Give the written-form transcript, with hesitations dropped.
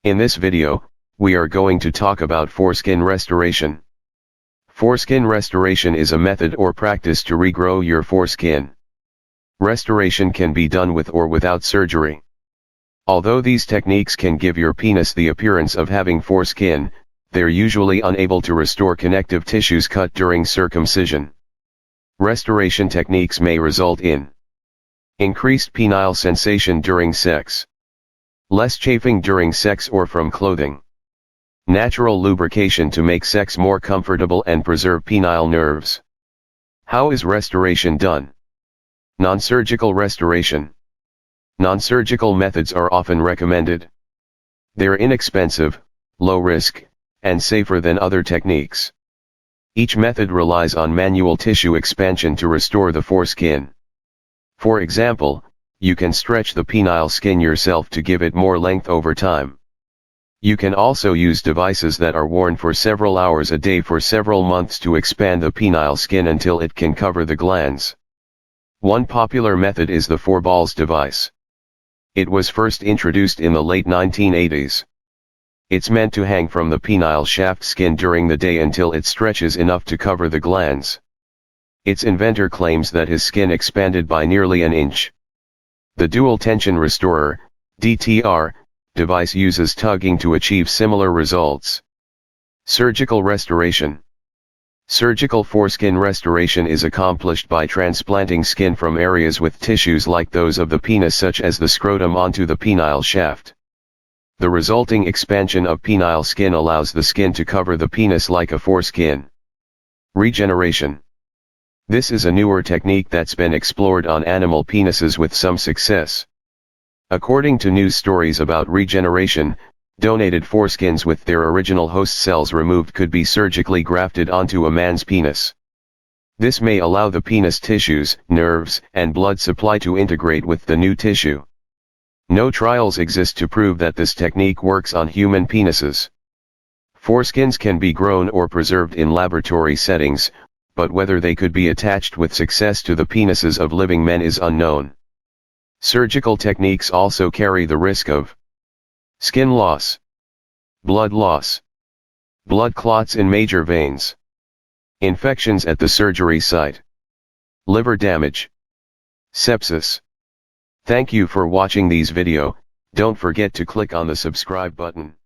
In this video, we are going to talk about foreskin restoration. Foreskin restoration is a method or practice to regrow your foreskin. Restoration can be done with or without surgery. Although these techniques can give your penis the appearance of having foreskin, they're usually unable to restore connective tissues cut during circumcision. Restoration techniques may result in increased penile sensation during sex, less chafing during sex or from clothing, natural lubrication to make sex more comfortable and preserve penile nerves. How is restoration done? Non-surgical restoration. Non-surgical methods are often recommended. They're inexpensive, low risk, and safer than other techniques. Each method relies on manual tissue expansion to restore the foreskin. For example, you can stretch the penile skin yourself to give it more length over time. You can also use devices that are worn for several hours a day for several months to expand the penile skin until it can cover the glands. One popular method is the 4 balls device. It was first introduced in the late 1980s. It's meant to hang from the penile shaft skin during the day until it stretches enough to cover the glands. Its inventor claims that his skin expanded by nearly an inch. The dual tension restorer, DTR, device uses tugging to achieve similar results. Surgical restoration. Surgical foreskin restoration is accomplished by transplanting skin from areas with tissues like those of the penis such as the scrotum onto the penile shaft. The resulting expansion of penile skin allows the skin to cover the penis like a foreskin. Regeneration. This is a newer technique that's been explored on animal penises with some success. According to news stories about regeneration, donated foreskins with their original host cells removed could be surgically grafted onto a man's penis. This may allow the penis tissues, nerves, and blood supply to integrate with the new tissue. No trials exist to prove that this technique works on human penises. Foreskins can be grown or preserved in laboratory settings, but whether they could be attached with success to the penises of living men is unknown. Surgical techniques also carry the risk of skin loss, blood clots in major veins, infections at the surgery site, liver damage, sepsis. Thank you for watching these video. Don't forget to click on the subscribe button.